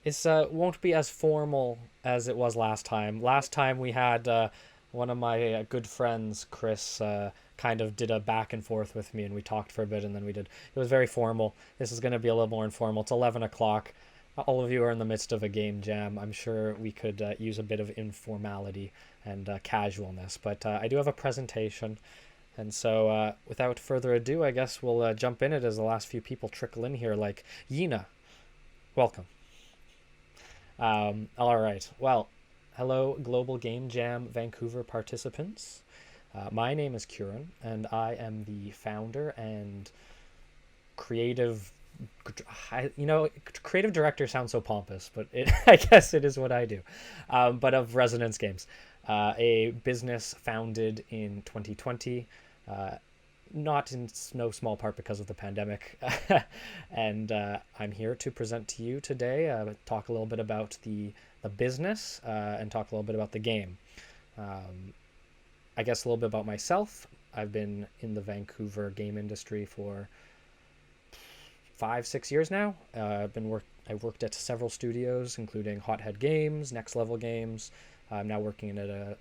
It's won't be as formal as it was last time. Last time we had one of my good friends, Chris, kind of did a back and forth with me, and we talked for a bit, and then we did. It was very formal. This is going to be a little more informal. It's 11 o'clock. All of you are in the midst of a game jam. I'm sure we could use a bit of informality and casualness, but I do have a presentation, and so without further ado, I guess we'll jump in it as the last few people trickle in here. Like Yina, welcome. All right. Well, hello, Global Game Jam Vancouver participants. My name is Kieran, and I am the founder and creative. Creative director sounds so pompous, but I guess it is what I do. But of Resonance Games, a business founded in 2020, uh, not in no small part because of the pandemic. And I'm here to present to you today, talk a little bit about the business and talk a little bit about the game. Um, I guess a little bit about myself. I've been in the Vancouver game industry for 5, 6 years now. I worked at several studios, including Hothead Games, Next Level Games. I'm now working at a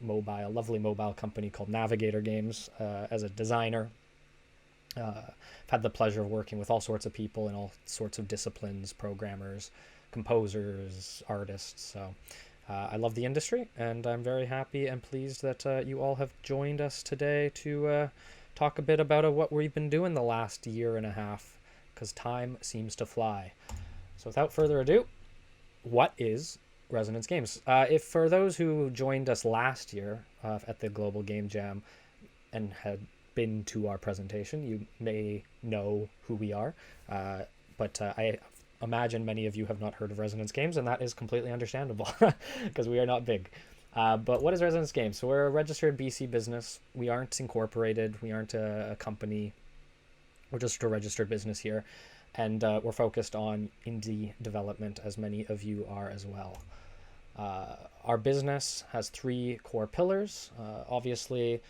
lovely mobile company called Navigator Games as a designer. I've had the pleasure of working with all sorts of people in all sorts of disciplines, programmers, composers, artists. So I love the industry, and I'm very happy and pleased that you all have joined us today to talk a bit about what we've been doing the last year and a half, because time seems to fly. So without further ado, what is Resonance Games? If for those who joined us last year at the Global Game Jam and had been to our presentation, you may know who we are. But I imagine many of you have not heard of Resonance Games, and that is completely understandable because we are not big. But what is Resonance Games? So we're a registered BC business. We aren't incorporated. We aren't a company. We're just a registered business here. And we're focused on indie development, as many of you are as well. Our business has three core pillars. Obviously,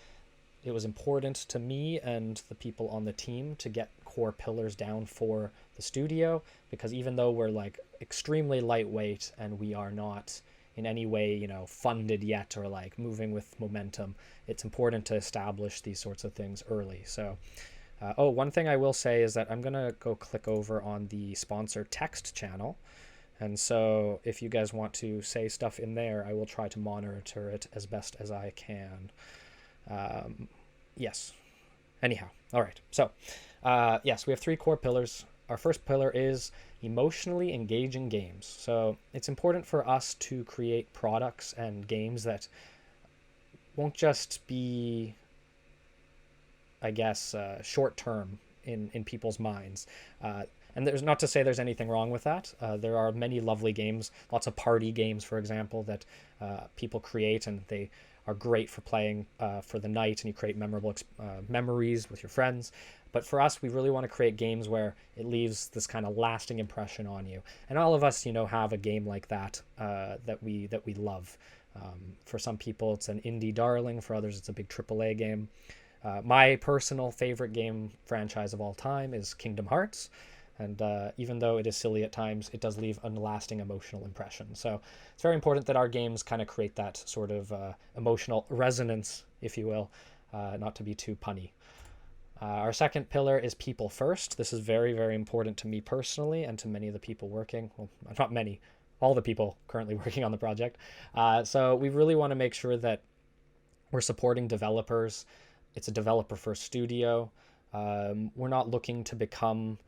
it was important to me and the people on the team to get core pillars down for the studio, because even though we're like extremely lightweight and we are not in any way, funded yet or like moving with momentum, it's important to establish these sorts of things early. So, one thing I will say is that I'm going to go click over on the sponsor text channel. And so if you guys want to say stuff in there, I will try to monitor it as best as I can. Yes. Anyhow, all right. So, yes, we have three core pillars. Our first pillar is emotionally engaging games. So it's important for us to create products and games that won't just be, I guess, short term in people's minds. And there's not to say there's anything wrong with that. There are many lovely games, lots of party games, for example, that people create, and they are great for playing for the night, and you create memorable memories with your friends. But for us, we really want to create games where it leaves this kind of lasting impression on you. And all of us, have a game like that that we love. For some people, it's an indie darling. For others, it's a big AAA game. My personal favorite game franchise of all time is Kingdom Hearts. And even though it is silly at times, it does leave a lasting emotional impression. So it's very important that our games kind of create that sort of emotional resonance, if you will, not to be too punny. Our second pillar is people first. This is very, very important to me personally and to many of the people working. Well, not many, all the people currently working on the project. So we really want to make sure that we're supporting developers. It's a developer first studio. We're not looking to become,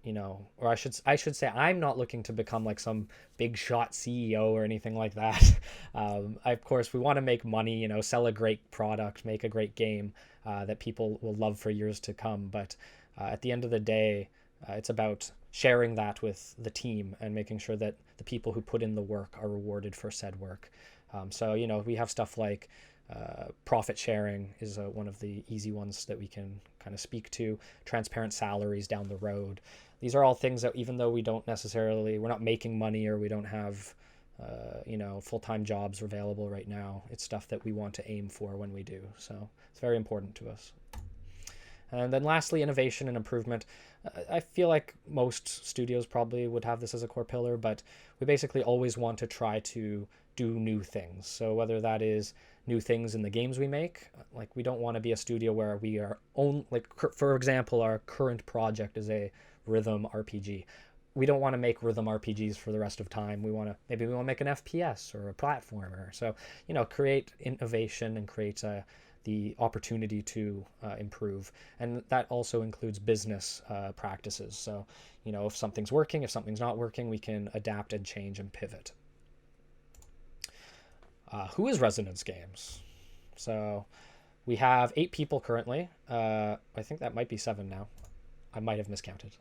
or I should say I'm not looking to become like some big shot CEO or anything like that. Of course, we want to make money, sell a great product, make a great game that people will love for years to come. But at the end of the day, it's about sharing that with the team and making sure that the people who put in the work are rewarded for said work. So, we have stuff like profit sharing is one of the easy ones that we can kind of speak to. Transparent salaries down the road. These are all things that even though we're not making money, or we don't have, full-time jobs available right now, it's stuff that we want to aim for when we do. So it's very important to us. And then lastly, innovation and improvement. I feel like most studios probably would have this as a core pillar, but we basically always want to try to do new things. So whether that is new things in the games we make, like we don't want to be a studio where we are own, like for example, our current project is a rhythm RPG. We don't want to make rhythm RPGs for the rest of time. We want to make an FPS or a platformer. So, create innovation and create the opportunity to improve. And that also includes business practices. So, if something's working, if something's not working, we can adapt and change and pivot. Who is Resonance Games? So we have 8 people currently. I think that might be 7 now. I might have miscounted.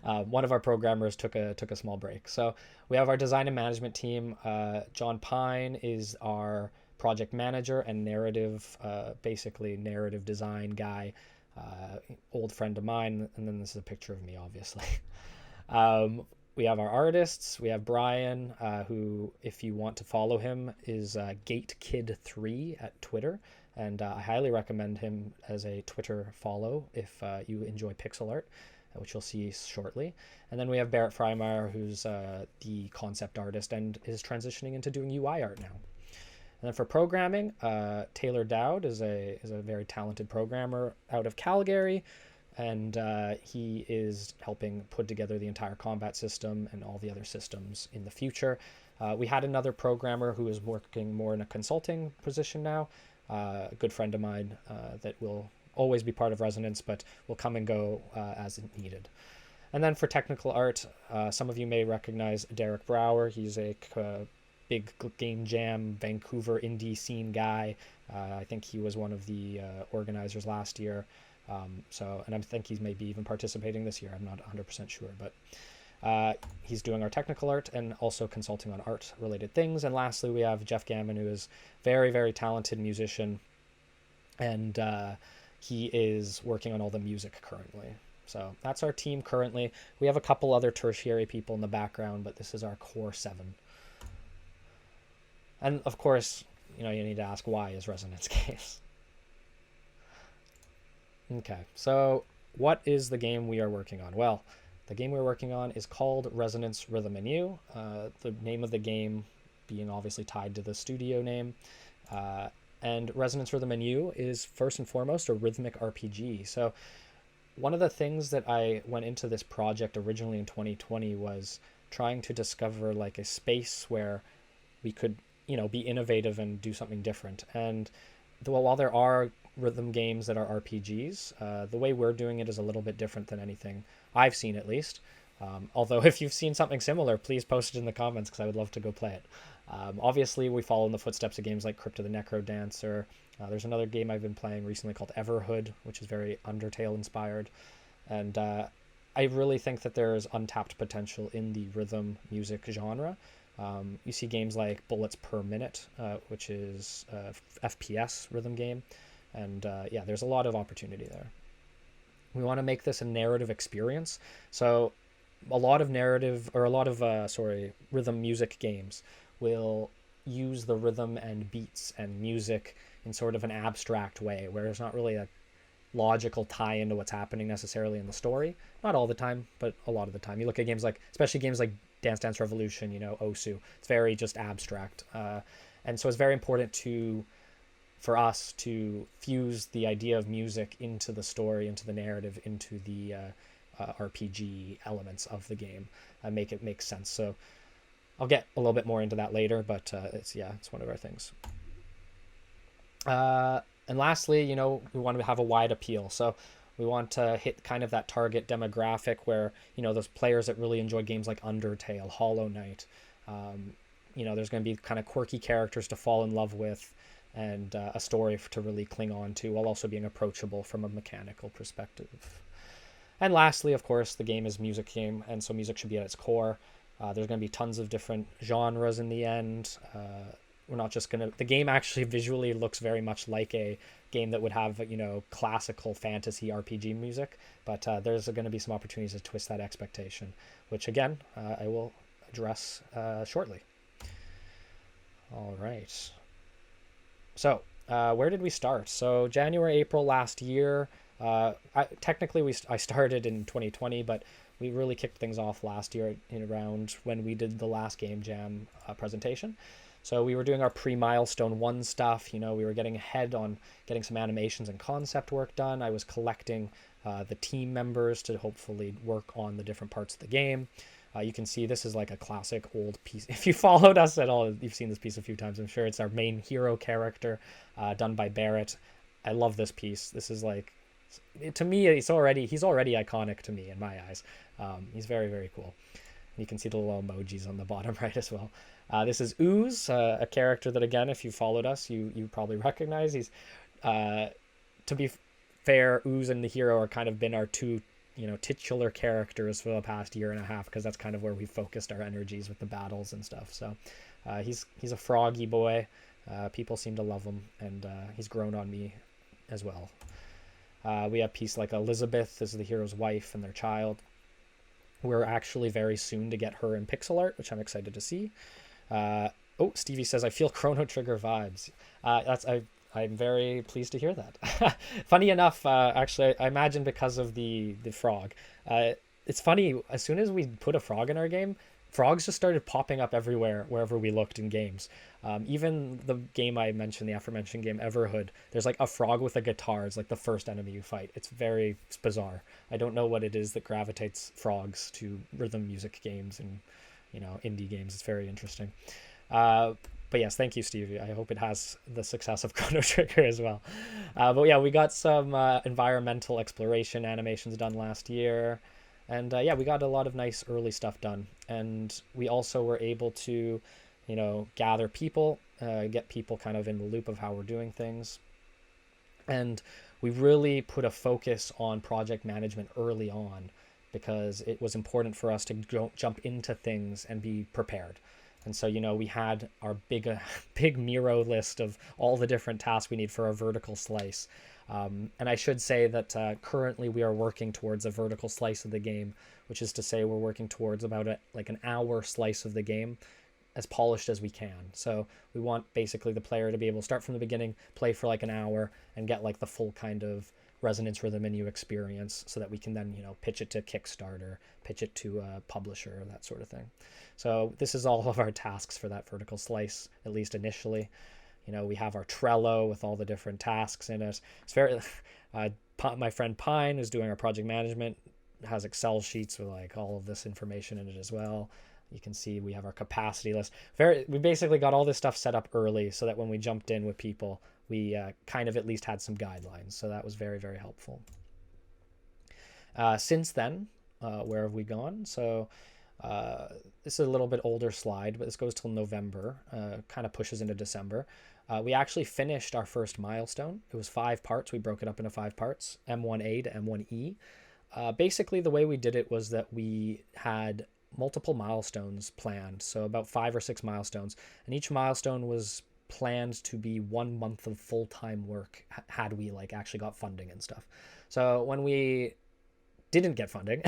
One of our programmers took a small break. So we have our design and management team. John Pine is our project manager and basically narrative design guy. Old friend of mine. And then this is a picture of me, obviously. We have our artists. We have Brian, who, if you want to follow him, is GateKid3 at Twitter. And I highly recommend him as a Twitter follow if you enjoy pixel art, which you'll see shortly. And then we have Barrett Freimeyer, who's the concept artist and is transitioning into doing UI art now. And then for programming, Taylor Dowd is a very talented programmer out of Calgary. And he is helping put together the entire combat system and all the other systems in the future. We had another programmer who is working more in a consulting position now, a good friend of mine that will always be part of Resonance, but will come and go as needed. And then for technical art, some of you may recognize Derek Brower. He's a big Game Jam Vancouver indie scene guy. I think he was one of the organizers last year. And I think he's maybe even participating this year. I'm not 100% sure, but he's doing our technical art and also consulting on art related things. And lastly, we have Jeff Gammon, who is very, very talented musician, and he is working on all the music currently. So that's our team currently. We have a couple other tertiary people in the background, but this is our core 7. And of course, you need to ask, why is Resonance Games? Okay, so what is the game we are working on? Well, the game we're working on is called Resonance Rhythm and You, the name of the game being obviously tied to the studio name. And Resonance Rhythm and You is first and foremost a rhythmic RPG. So one of the things that I went into this project originally in 2020 was trying to discover like a space where we could, be innovative and do something different. And while there are rhythm games that are RPGs, the way we're doing it is a little bit different than anything I've seen, at least. Although if you've seen something similar, please post it in the comments because I would love to go play it. Obviously, we follow in the footsteps of games like Crypt of the Necro Dancer. There's another game I've been playing recently called Everhood, which is very Undertale inspired. And I really think that there's untapped potential in the rhythm music genre. You see games like Bullets Per Minute, which is a FPS rhythm game. And there's a lot of opportunity there. We want to make this a narrative experience. So a lot of rhythm music games will use the rhythm and beats and music in sort of an abstract way, where there's not really a logical tie into what's happening necessarily in the story. Not all the time, but a lot of the time. You look at games like, especially games like Dance Dance Revolution, Osu. It's very just abstract. And so it's very important for us to fuse the idea of music into the story, into the narrative, into the RPG elements of the game, and make it make sense. So I'll get a little bit more into that later, but it's one of our things. And lastly, we want to have a wide appeal. So we want to hit kind of that target demographic where, those players that really enjoy games like Undertale, Hollow Knight. There's going to be kind of quirky characters to fall in love with, and a story to really cling on to, while also being approachable from a mechanical perspective. And lastly, of course, the game is a music game, and so music should be at its core. There's going to be tons of different genres in the end. We're not just going to... The game actually visually looks very much like a game that would have, classical fantasy RPG music, but there's going to be some opportunities to twist that expectation, which, again, I will address shortly. All right. So, where did we start? So, January, April last year, I started in 2020, but we really kicked things off last year in around when we did the last Game Jam presentation. So we were doing our pre-milestone one stuff. We were getting ahead on getting some animations and concept work done. I was collecting the team members to hopefully work on the different parts of the game. You can see this is like a classic old piece. If you followed us at all, you've seen this piece a few times. I'm sure it's our main hero character, done by Barrett. I love this piece. This is like, to me, he's already iconic to me in my eyes. He's very, very cool. You can see the little emojis on the bottom right as well. This is Ooze, a character that, again, if you followed us, you probably recognize. He's, to be fair, Ooze and the hero are kind of been our two titular characters for the past year and a half, because that's kind of where we focused our energies with the battles and stuff. So he's a froggy boy. People seem to love him, and he's grown on me as well. We have a piece like Elizabeth. This is the hero's wife and their child. We're actually very soon to get her in pixel art, which I'm excited to see. Stevie says, I feel Chrono Trigger vibes. I'm very pleased to hear that. Funny enough, actually, I imagine because of the frog. It's funny, as soon as we put a frog in our game, frogs just started popping up everywhere, wherever we looked in games. Even the game I mentioned, the aforementioned game Everhood, there's like a frog with a guitar. It's like the first enemy you fight. It's bizarre. I don't know what it is that gravitates frogs to rhythm music games and indie games. It's very interesting. But yes, thank you, Stevie. I hope it has the success of Chrono Trigger as well. But yeah, we got some environmental exploration animations done last year. And we got a lot of nice early stuff done. And we also were able to, gather people, get people kind of in the loop of how we're doing things. And we really put a focus on project management early on, because it was important for us to jump into things and be prepared. And so, we had our big Miro list of all the different tasks we need for our vertical slice. And I should say that currently we are working towards a vertical slice of the game, which is to say we're working towards about an hour slice of the game, as polished as we can. So we want basically the player to be able to start from the beginning, play for like an hour, and get like the full kind of resonance rhythm menu experience, so that we can then pitch it to Kickstarter, pitch it to a publisher, that sort of thing. So this is all of our tasks for that vertical slice, at least initially. We have our Trello with all the different tasks in it. It's very my friend Pine, who's doing our project management, has Excel sheets with like all of this information in it as well. You can see we have our capacity list. We basically got all this stuff set up early, so that when we jumped in with people, we kind of at least had some guidelines. So that was very, very helpful. Since then, where have we gone? So this is a little bit older slide, but this goes till November, kind of pushes into December. We actually finished our first milestone. It was 5 parts. We broke it up into 5 parts, M1A to M1E. Basically, the way we did it was that we had multiple milestones planned, so about 5 or 6 milestones, and each milestone was planned to be 1 month of full-time work had we actually got funding and stuff. So when we didn't get funding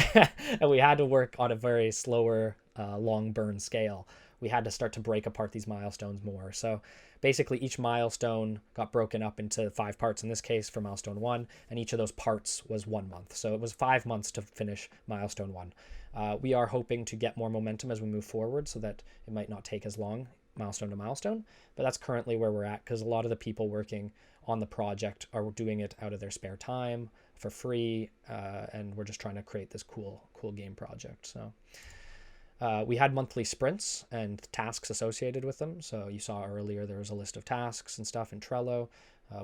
and we had to work on a very slower long burn scale, we had to start to break apart these milestones more. So basically each milestone got broken up into 5 parts in this case for milestone 1, and each of those parts was 1 month. So it was 5 months to finish milestone 1. We are hoping to get more momentum as we move forward, so that it might not take as long milestone to milestone, but that's currently where we're at, because a lot of the people working on the project are doing it out of their spare time for free, and we're just trying to create this cool game project. So we had monthly sprints and tasks associated with them. So you saw earlier there was a list of tasks and stuff in Trello.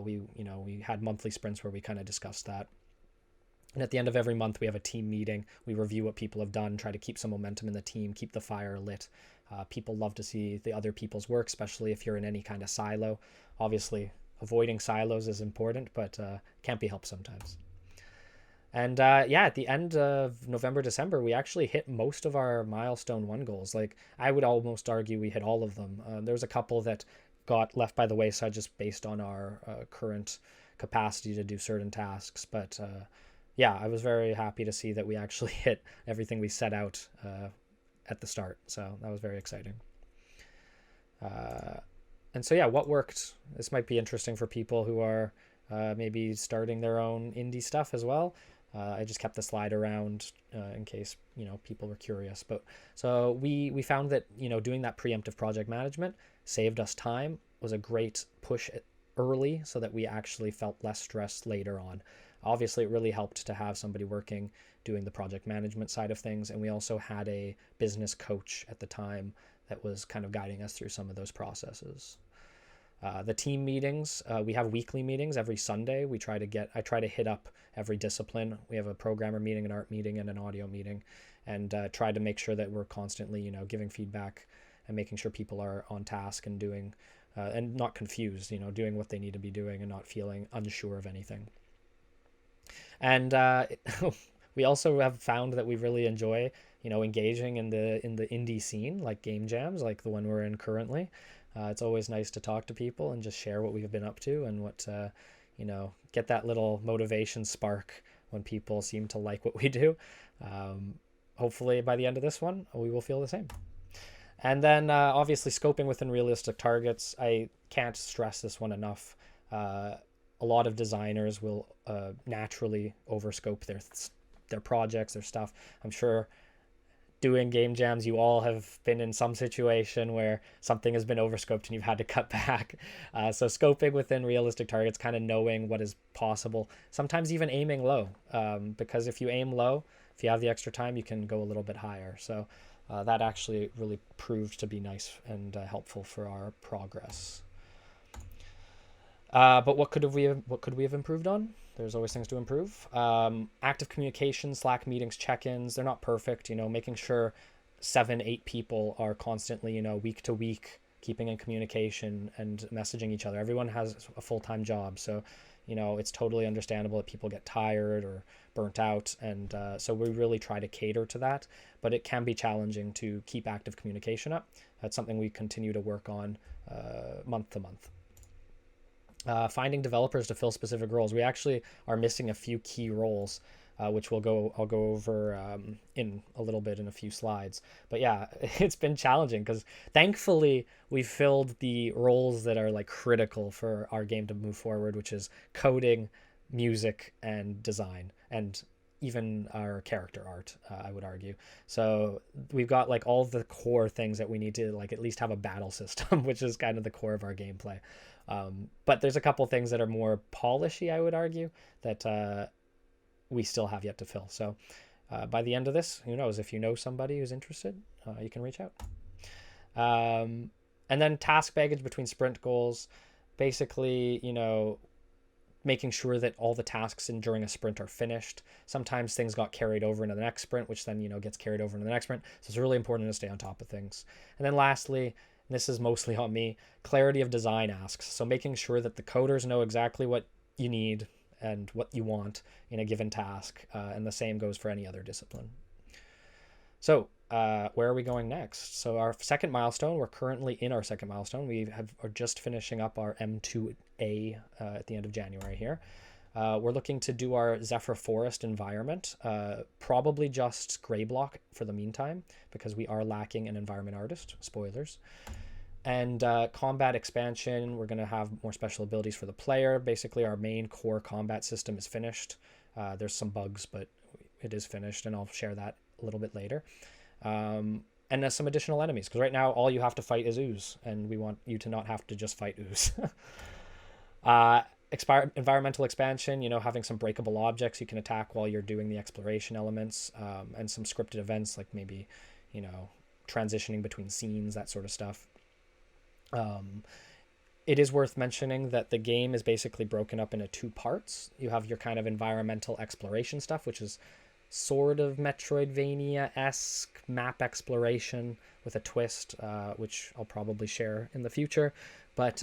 We had monthly sprints where we kind of discussed that. And at the end of every month, we have a team meeting. We review what people have done, try to keep some momentum in the team, keep the fire lit. People love to see the other people's work, especially if you're in any kind of silo. Obviously, avoiding silos is important, but can't be helped sometimes. And at the end of November, December, we actually hit most of our milestone 1 goals. I would almost argue we hit all of them. There was a couple that got left by the wayside just based on our current capacity to do certain tasks. But I was very happy to see that we actually hit everything we set out at the start. So that was very exciting. And so, what worked? This might be interesting for people who are maybe starting their own indie stuff as well. I just kept the slide around in case people were curious. But so we found that doing that preemptive project management saved us time, was a great push early, so that we actually felt less stressed later on. Obviously, it really helped to have somebody working doing the project management side of things, and we also had a business coach at the time that was kind of guiding us through some of those processes. The team meetings, we have weekly meetings every Sunday. I try to hit up every discipline. We have a programmer meeting, an art meeting, and an audio meeting, and try to make sure that we're constantly, giving feedback and making sure people are on task and doing, and not confused, doing what they need to be doing and not feeling unsure of anything. And we also have found that we really enjoy, engaging in the indie scene, like game jams, like the one we're in currently. It's always nice to talk to people and just share what we've been up to and what, get that little motivation spark when people seem to like what we do. Hopefully by the end of this one, we will feel the same. And then obviously scoping within realistic targets. I can't stress this one enough. A lot of designers will naturally overscope their projects, their stuff. I'm sure doing game jams, you all have been in some situation where something has been overscoped and you've had to cut back. So scoping within realistic targets, kind of knowing what is possible, sometimes even aiming low, because if you aim low, if you have the extra time, you can go a little bit higher. So that actually really proved to be nice and helpful for our progress. But what could we have improved on? There's always things to improve. Active communication, Slack meetings, check-ins. They're not perfect. Making sure 7-8 people are constantly, week to week, keeping in communication and messaging each other. Everyone has a full-time job, so it's totally understandable that people get tired or burnt out, and so we really try to cater to that. But it can be challenging to keep active communication up. That's something we continue to work on month to month. Finding developers to fill specific roles. We actually are missing a few key roles, which I'll go over in a little bit in a few slides. But yeah, it's been challenging because thankfully we've filled the roles that are like critical for our game to move forward, which is coding, music, and design, and even our character art, I would argue. So we've got like all the core things that we need to like at least have a battle system, which is kind of the core of our gameplay. But there's a couple things that are more polishy, I would argue, that we still have yet to fill. So by the end of this, who knows, if you know somebody who's interested, you can reach out. And then task baggage between sprint goals, basically, making sure that all the tasks during a sprint are finished. Sometimes things got carried over into the next sprint, which then, gets carried over into the next sprint. So it's really important to stay on top of things. And then lastly, and this is mostly on me, clarity of design asks. So making sure that the coders know exactly what you need and what you want in a given task. And the same goes for any other discipline. So where are we going next? So our second milestone, we're currently in our second milestone. Are just finishing up our M2A at the end of January here. We're looking to do our Zephyr Forest environment, probably just gray block for the meantime, because we are lacking an environment artist, spoilers. And combat expansion, we're going to have more special abilities for the player. Basically, our main core combat system is finished. There's some bugs, but it is finished, and I'll share that a little bit later. And there's some additional enemies, because right now all you have to fight is ooze, and we want you to not have to just fight ooze. Environmental expansion, having some breakable objects you can attack while you're doing the exploration elements, and some scripted events like maybe, transitioning between scenes, that sort of stuff. It is worth mentioning that the game is basically broken up into 2 parts. You have your kind of environmental exploration stuff, which is sort of Metroidvania-esque map exploration with a twist, which I'll probably share in the future. But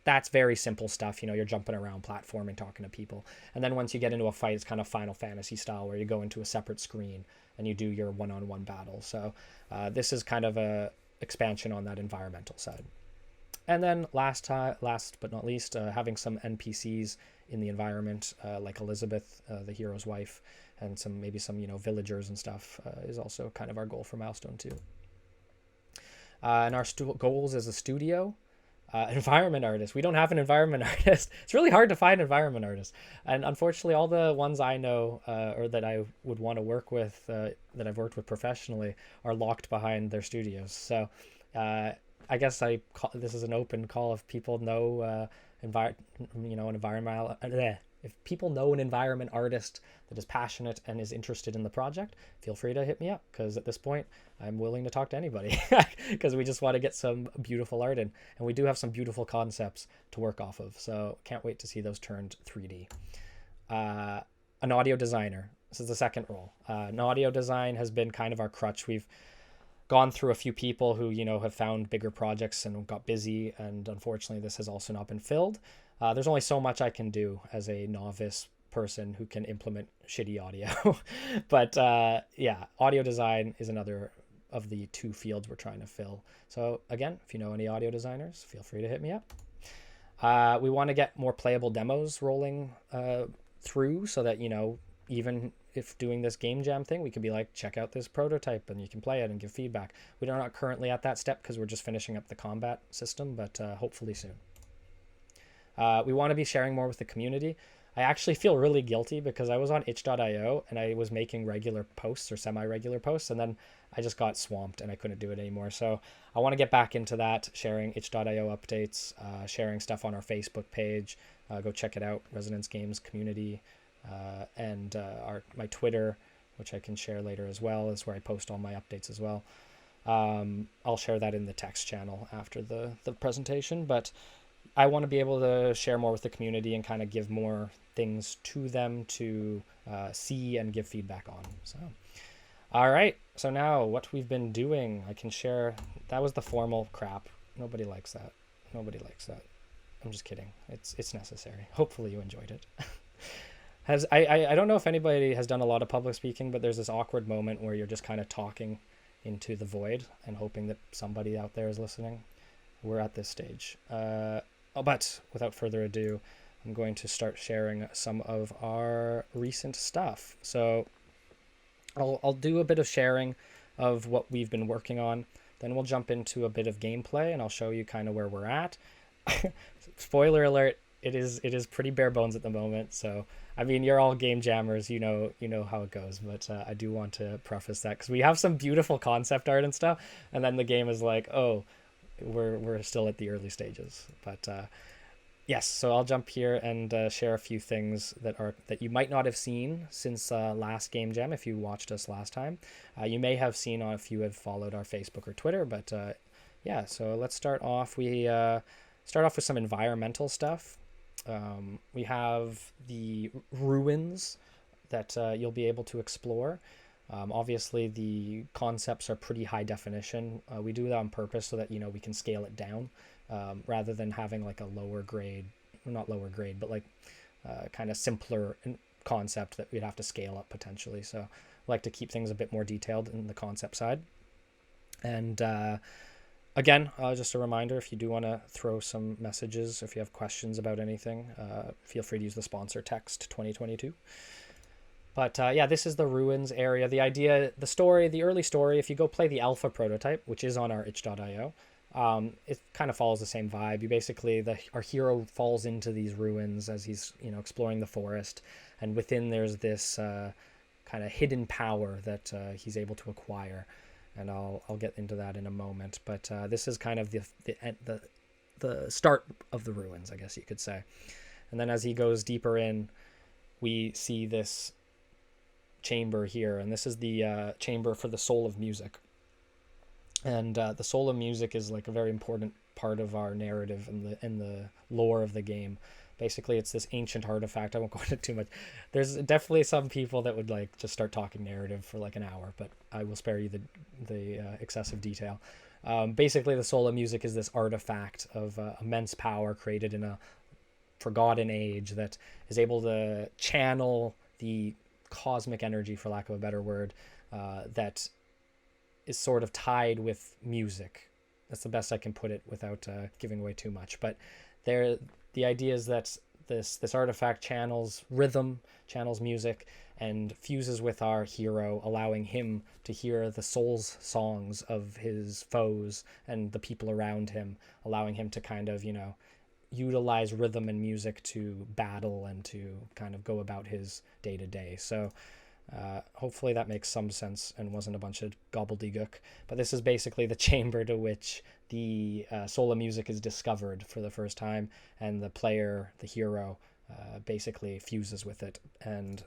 that's very simple stuff. You're jumping around, platforming, talking to people. And then once you get into a fight, it's kind of Final Fantasy style, where you go into a separate screen and you do your one-on-one battle. So this is kind of a expansion on that environmental side. And then last but not least, having some NPCs in the environment, like Elizabeth, the hero's wife, and some villagers and stuff is also kind of our goal for milestone 2. And our goals as a studio, Environment artist. We don't have an environment artist. It's really hard to find environment artists, and unfortunately, all the ones I know or that I would want to work with, that I've worked with professionally, are locked behind their studios. So, I guess this is an open call. If people know an environmental, if people know an environment artist that is passionate and is interested in the project, feel free to hit me up, because at this point I'm willing to talk to anybody, because we just want to get some beautiful art in, and we do have some beautiful concepts to work off of. So can't wait to see those turned 3D. An audio designer. This is the second role. An audio design has been kind of our crutch. We've gone through a few people who, have found bigger projects and got busy, and unfortunately this has also not been filled. There's only so much I can do as a novice person who can implement shitty audio. But audio design is another of the two fields we're trying to fill. So again, if you know any audio designers, feel free to hit me up. We want to get more playable demos rolling through, so that, even if doing this game jam thing, we could be like, check out this prototype and you can play it and give feedback. We are not currently at that step because we're just finishing up the combat system, but hopefully soon. We want to be sharing more with the community. I actually feel really guilty because I was on itch.io and I was making regular posts or semi-regular posts, and then I just got swamped and I couldn't do it anymore. So I want to get back into that, sharing itch.io updates, sharing stuff on our Facebook page. Go check it out, Resonance Games Community, and my Twitter, which I can share later as well, is where I post all my updates as well. I'll share that in the text channel after the presentation, but I want to be able to share more with the community and kind of give more things to them to see and give feedback on. So, all right. So now what we've been doing, I can share. That was the formal crap. Nobody likes that. Nobody likes that. I'm just kidding. It's necessary. Hopefully you enjoyed it. I don't know if anybody has done a lot of public speaking, but there's this awkward moment where you're just kind of talking into the void and hoping that somebody out there is listening. We're at this stage. But without further ado, I'm going to start sharing some of our recent stuff. So I'll do a bit of sharing of what we've been working on. Then we'll jump into a bit of gameplay and I'll show you kind of where we're at. Spoiler alert, it is pretty bare bones at the moment. So, I mean, you're all game jammers, you know how it goes. But I do want to preface that because we have some beautiful concept art and stuff. And then the game is like, oh, we're still at the early stages. But yes, so I'll jump here and share a few things that you might not have seen since last Game Jam if you watched us last time. You may have seen if you have followed our Facebook or Twitter, but yeah, so let's start off. We start off with some environmental stuff. We have the ruins that you'll be able to explore. Obviously, the concepts are pretty high definition. We do that on purpose so that, we can scale it down rather than having like a lower grade, not lower grade, but like kind of simpler concept that we'd have to scale up potentially. So I like to keep things a bit more detailed in the concept side. And again, just a reminder, if you do want to throw some messages, if you have questions about anything, feel free to use the sponsor text 2022. But yeah, this is the ruins area. The idea, the early story, if you go play the alpha prototype, which is on our itch.io, it kind of follows the same vibe. You basically, our hero falls into these ruins as he's, exploring the forest. And within there's this kind of hidden power that he's able to acquire. And I'll get into that in a moment. But this is kind of the start of the ruins, I guess you could say. And then as he goes deeper in, we see this chamber here, and this is the chamber for the soul of music. And the soul of music is like a very important part of our narrative and the lore of the game. Basically, it's this ancient artifact. I won't go into too much. There's definitely some people that would like just start talking narrative for like an hour, but I will spare you the excessive detail. Basically, the soul of music is this artifact of immense power created in a forgotten age that is able to channel the cosmic energy, for lack of a better word, that is sort of tied with music. That's the best I can put it without giving away too much. But the idea is that this artifact channels rhythm, channels music, and fuses with our hero, allowing him to hear the soul's songs of his foes and the people around him, allowing him to kind of, utilize rhythm and music to battle and to kind of go about his day to day. So hopefully that makes some sense and wasn't a bunch of gobbledygook. But this is basically the chamber to which the soul of music is discovered for the first time, and the player, the hero, basically fuses with it, and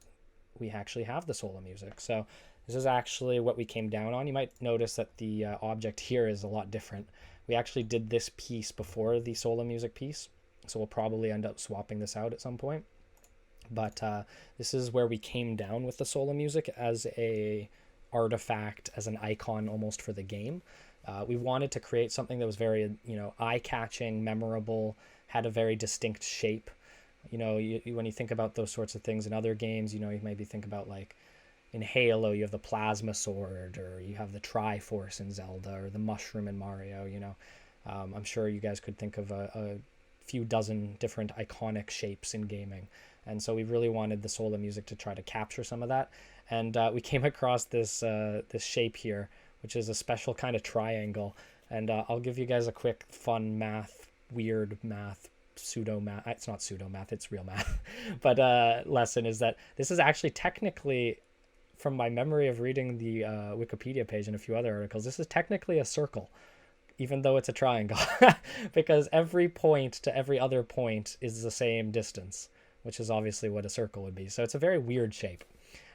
we actually have the soul of music. So this is actually what we came down on. You might notice that the object here is a lot different. We actually did this piece before the soul of music piece, so we'll probably end up swapping this out at some point. But this is where we came down with the soul of music as a artifact, as an icon almost for the game. We wanted to create something that was very, eye-catching, memorable, had a very distinct shape. When you think about those sorts of things in other games, you maybe think about, like, in Halo, you have the plasma sword, or you have the Triforce in Zelda, or the mushroom in Mario, I'm sure you guys could think of a few dozen different iconic shapes in gaming. And so we really wanted the soul of music to try to capture some of that. And we came across this shape here, which is a special kind of triangle. And I'll give you guys a quick fun weird math, pseudo math. It's not pseudo math, it's real math. But lesson is that this is actually technically, from my memory of reading the Wikipedia page and a few other articles, this is technically a circle, even though it's a triangle, because every point to every other point is the same distance, which is obviously what a circle would be. So it's a very weird shape.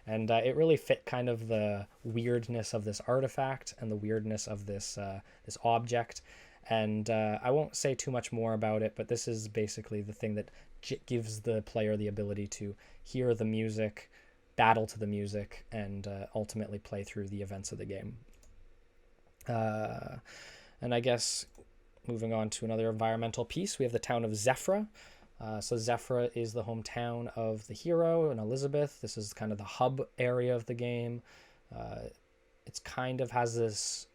And it really fit kind of the weirdness of this artifact and the weirdness of this object. And I won't say too much more about it, but this is basically the thing that gives the player the ability to hear the music, battle to the music, and ultimately play through the events of the game. And I guess moving on to another environmental piece, we have the town of Zephyra. So Zephyra is the hometown of the hero and Elizabeth. This is kind of the hub area of the game. It's kind of has this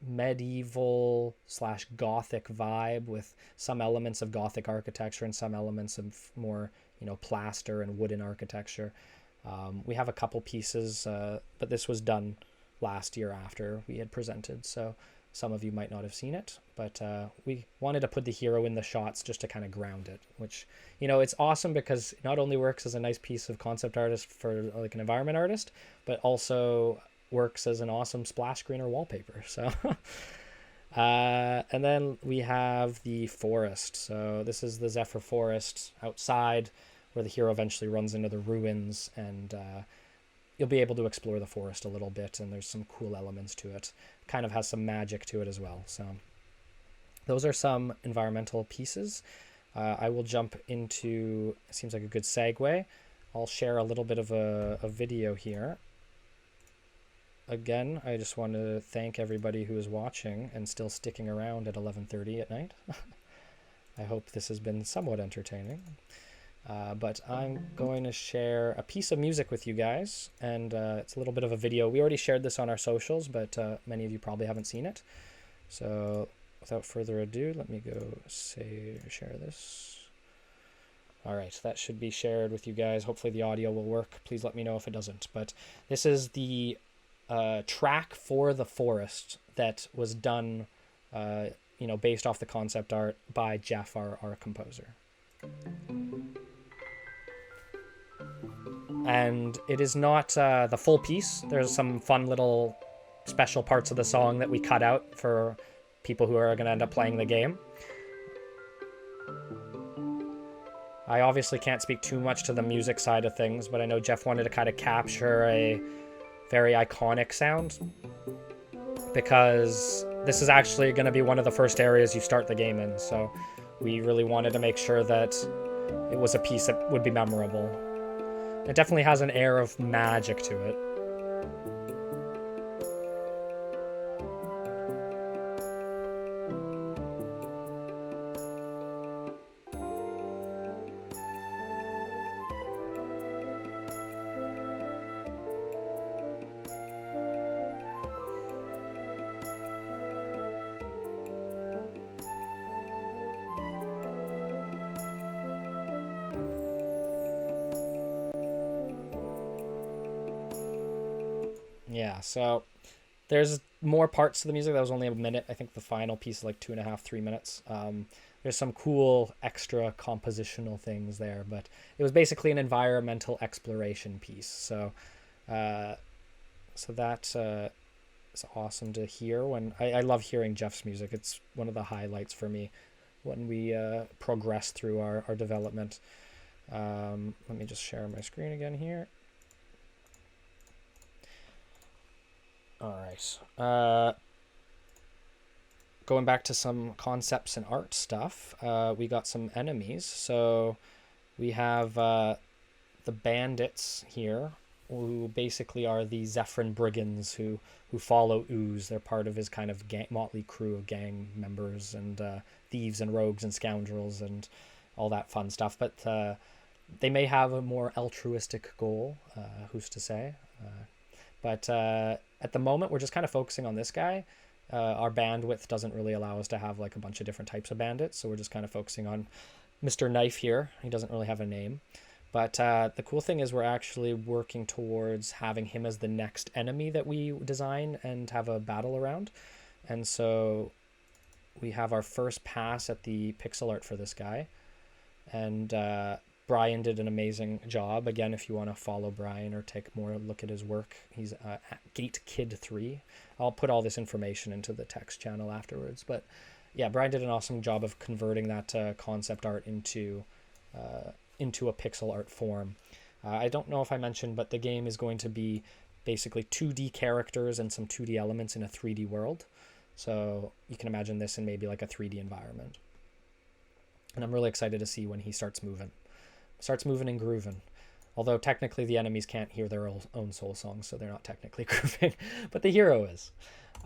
medieval / Gothic vibe with some elements of Gothic architecture and some elements of more, plaster and wooden architecture. We have a couple pieces, but this was done last year after we had presented, so some of you might not have seen it, but we wanted to put the hero in the shots just to kind of ground it, which, it's awesome because it not only works as a nice piece of concept artist for like an environment artist, but also works as an awesome splash screen or wallpaper. So and then we have the forest. So this is the Zephyr Forest outside, where the hero eventually runs into the ruins, and you'll be able to explore the forest a little bit, and there's some cool elements to it. Kind of has some magic to it as well. So those are some environmental pieces. I will jump into, it seems like a good segue. I'll share a little bit of a video here. Again, I just want to thank everybody who is watching and still sticking around at 11:30 at night. I hope this has been somewhat entertaining. But I'm going to share a piece of music with you guys, and it's a little bit of a video. We already shared this on our socials, but many of you probably haven't seen it. So without further ado, let me go share this. All right, that should be shared with you guys. Hopefully the audio will work. Please let me know if it doesn't. But this is the track for the forest that was done, based off the concept art by Jeff, our composer. And it is not the full piece. There's some fun little special parts of the song that we cut out for people who are going to end up playing the game. I obviously can't speak too much to the music side of things, but I know Jeff wanted to kind of capture a very iconic sound, because this is actually going to be one of the first areas you start the game in. So we really wanted to make sure that it was a piece that would be memorable. It definitely has an air of magic to it. Yeah, so there's more parts to the music. That was only a minute. I think the final piece is like 2.5, 3 minutes. There's some cool extra compositional things there, but it was basically an environmental exploration piece. So, uh, so that is awesome to hear. When I love hearing Jeff's music. It's one of the highlights for me when we progress through our development. Let me just share my screen again here. All right. Going back to some concepts and art stuff, we got some enemies. So we have the bandits here, who basically are the Zephyrin brigands who follow Ooze. They're part of his kind of motley crew of gang members and thieves and rogues and scoundrels and all that fun stuff. But they may have a more altruistic goal. Who's to say? But at the moment, we're just kind of focusing on this guy. Our bandwidth doesn't really allow us to have like a bunch of different types of bandits, so we're just kind of focusing on Mr. Knife here. He doesn't really have a name. But the cool thing is we're actually working towards having him as the next enemy that we design and have a battle around. And so we have our first pass at the pixel art for this guy. And Brian did an amazing job. Again, if you want to follow Brian or take more look at his work, he's at GateKid3. I'll put all this information into the text channel afterwards. But yeah, Brian did an awesome job of converting that concept art into a pixel art form. I don't know if I mentioned, but the game is going to be basically 2D characters and some 2D elements in a 3D world. So you can imagine this in maybe like a 3D environment. And I'm really excited to see when he starts moving. Starts moving and grooving. Although technically the enemies can't hear their own soul songs, so they're not technically grooving. But the hero is.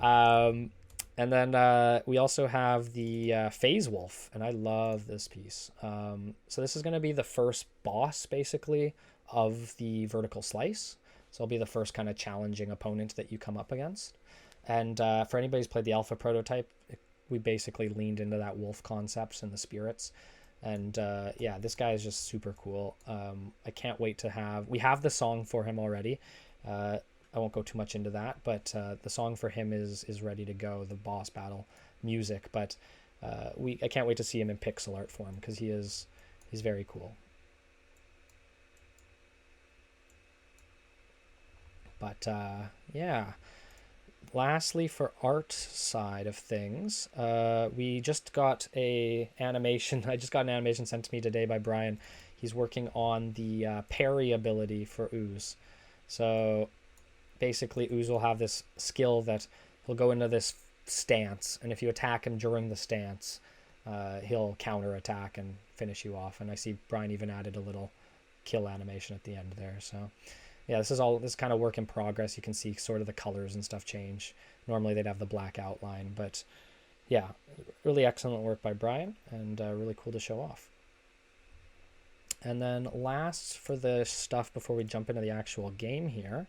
And then we also have the Phase Wolf, and I love this piece. So this is going to be the first boss, basically, of the vertical slice. So it'll be the first kind of challenging opponent that you come up against. And for anybody who's played the alpha prototype, we basically leaned into that wolf concepts and the spirits. And yeah, this guy is just super cool. I can't wait to have... We have the song for him already. I won't go too much into that, but the song for him is ready to go, the boss battle music. But I can't wait to see him in pixel art form because he's very cool. But yeah, lastly, for art side of things, we just got a animation. I just got an animation sent to me today by Brian. He's working on the parry ability for Ooze. So basically, Ooze will have this skill that he'll go into this stance, and if you attack him during the stance, he'll counter attack and finish you off. And I see Brian even added a little kill animation at the end there. So yeah, this kind of work in progress. You can see sort of the colors and stuff change. Normally they'd have the black outline, but yeah, really excellent work by Brian, and really cool to show off. And then last for the stuff before we jump into the actual game here,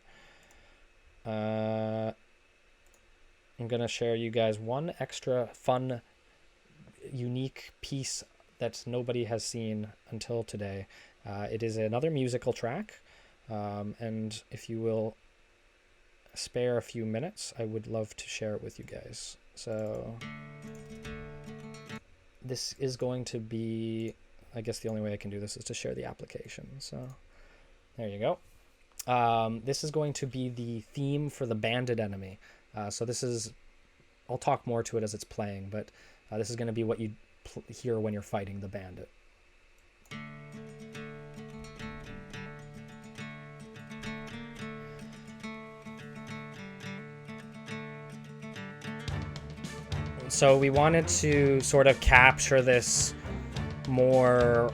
I'm going to share you guys one extra fun, unique piece that nobody has seen until today. It is another musical track. And if you will spare a few minutes, I would love to share it with you guys. So this is going to be, I guess the only way I can do this is to share the application. So there you go. This is going to be the theme for the bandit enemy. So this is, I'll talk more to it as it's playing, but this is going to be what you hear when you're fighting the bandit. So we wanted to sort of capture this more,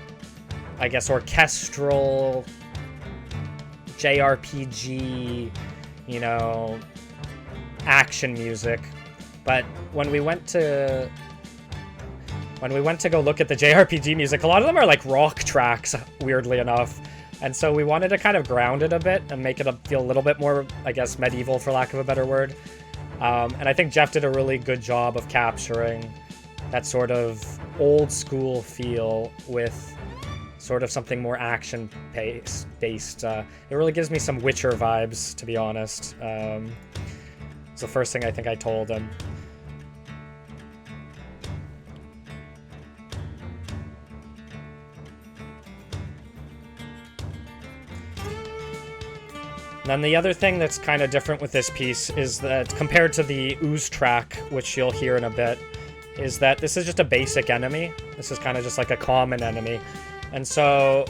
I guess, orchestral JRPG, you know, action music. But when we went to go look at the JRPG music, a lot of them are like rock tracks, weirdly enough. And so we wanted to kind of ground it a bit and make it feel a little bit more, I guess, medieval, for lack of a better word. And I think Jeff did a really good job of capturing that sort of old school feel with sort of something more based. It really gives me some Witcher vibes, to be honest. It's the first thing I think I told him. And then the other thing that's kind of different with this piece is that compared to the ooze track, which you'll hear in a bit, is that this is just a basic enemy. This is kind of just like a common enemy. And so,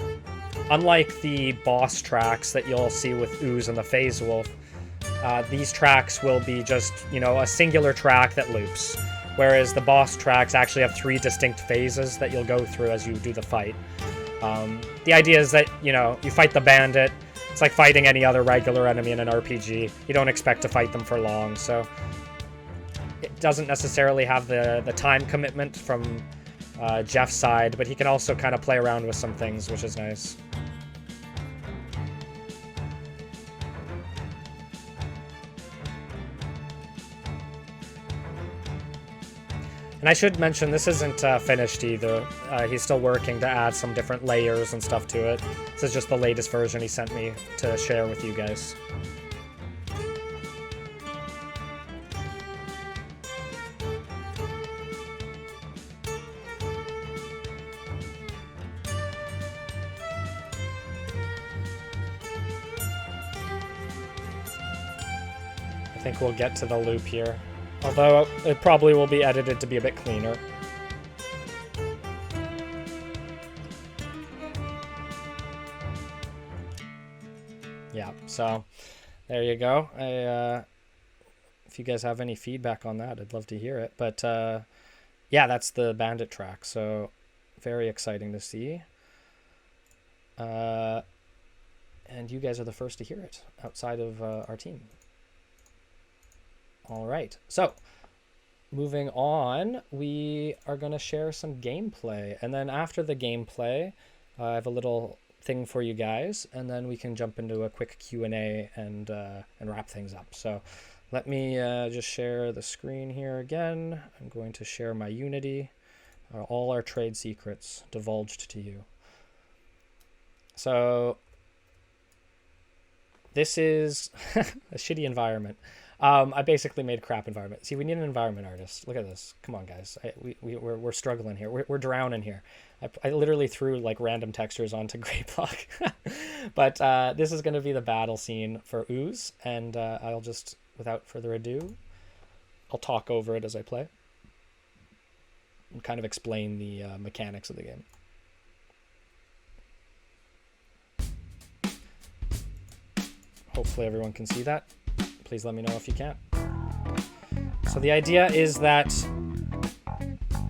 unlike the boss tracks that you'll see with ooze and the phase wolf, these tracks will be just, you know, a singular track that loops. Whereas the boss tracks actually have 3 distinct phases that you'll go through as you do the fight. The idea is that, you know, you fight the bandit. It's like fighting any other regular enemy in an RPG. You don't expect to fight them for long, so it doesn't necessarily have the time commitment from Jeff's side, but he can also kind of play around with some things, which is nice. And I should mention, this isn't finished either. He's still working to add some different layers and stuff to it. This is just the latest version he sent me to share with you guys. I think we'll get to the loop here. Although it probably will be edited to be a bit cleaner. Yeah, so there you go. If you guys have any feedback on that, I'd love to hear it. But yeah, that's the bandit track, so very exciting to see. And you guys are the first to hear it outside of our team. All right, so moving on, we are going to share some gameplay. And then after the gameplay, I have a little thing for you guys, and then we can jump into a quick Q&A and wrap things up. So let me just share the screen here again. I'm going to share my Unity. All our trade secrets divulged to you. So this is a shitty environment. I basically made a crap environment. See, we need an environment artist. Look at this. Come on, guys. We're struggling here. We're drowning here. I literally threw like random textures onto Greyblock. But this is going to be the battle scene for Ooze. And I'll just, without further ado, I'll talk over it as I play. And kind of explain the mechanics of the game. Hopefully everyone can see that. Please let me know if you can. So the idea is that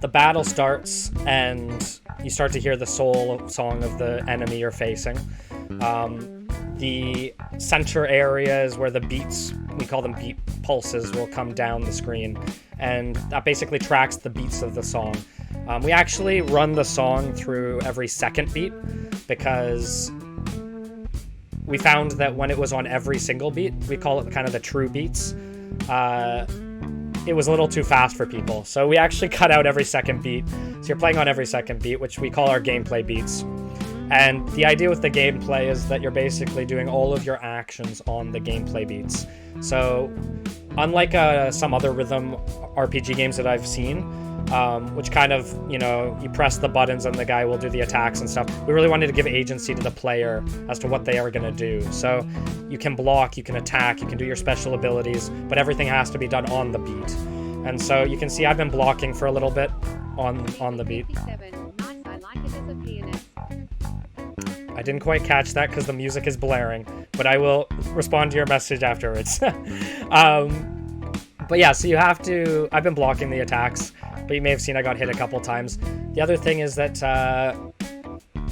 the battle starts and you start to hear the soul song of the enemy you're facing. The center area is where the beats, we call them beat pulses, will come down the screen. And that basically tracks the beats of the song. We actually run the song through every second beat because we found that when it was on every single beat, we call it kind of the true beats, it was a little too fast for people. So we actually cut out every second beat. So you're playing on every second beat, which we call our gameplay beats. And the idea with the gameplay is that you're basically doing all of your actions on the gameplay beats. So unlike some other rhythm RPG games that I've seen, which kind of, you know, you press the buttons and the guy will do the attacks and stuff. We really wanted to give agency to the player as to what they are going to do. So you can block, you can attack, you can do your special abilities, but everything has to be done on the beat. And so you can see I've been blocking for a little bit on the beat. I didn't quite catch that because the music is blaring, but I will respond to your message afterwards. But yeah, so you have to, I've been blocking the attacks, but you may have seen I got hit a couple times. The other thing is that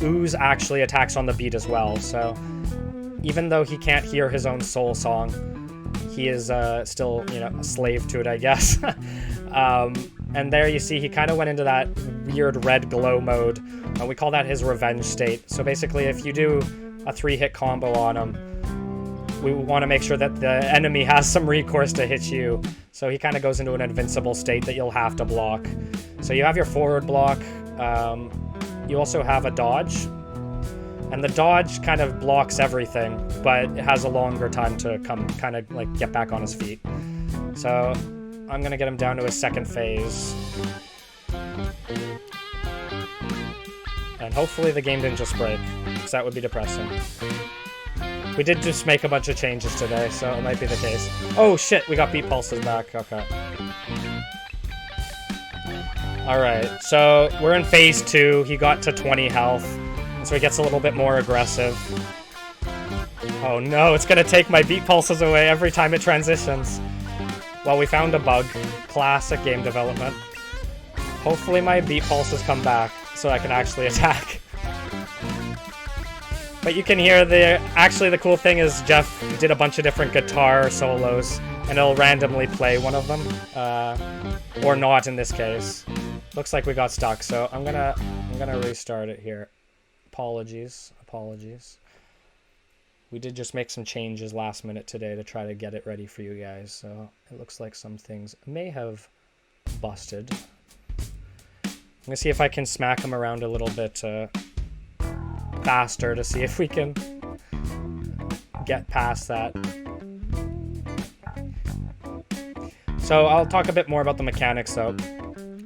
Ooze actually attacks on the beat as well. So even though he can't hear his own soul song, he is still, you know, a slave to it, I guess. And there you see he kind of went into that weird red glow mode. We call that his revenge state. So basically if you do a 3-hit combo on him, we want to make sure that the enemy has some recourse to hit you. So he kind of goes into an invincible state that you'll have to block. So you have your forward block. You also have a dodge. And the dodge kind of blocks everything, but it has a longer time to kind of like get back on his feet. So I'm going to get him down to his second phase. And hopefully the game didn't just break, because that would be depressing. We did just make a bunch of changes today, so it might be the case. Oh shit, we got beat pulses back. Okay. Alright, so we're in phase 2. He got to 20 health, and so he gets a little bit more aggressive. Oh no, it's gonna take my beat pulses away every time it transitions. Well, we found a bug. Classic game development. Hopefully my beat pulses come back, so I can actually attack. But you can hear actually the cool thing is Jeff did a bunch of different guitar solos, and it'll randomly play one of them, or not in this case. Looks like we got stuck, so I'm gonna restart it here. Apologies. We did just make some changes last minute today to try to get it ready for you guys, so it looks like some things may have busted. I'm gonna see if I can smack him around a little bit faster to see if we can get past that. So I'll talk a bit more about the mechanics though.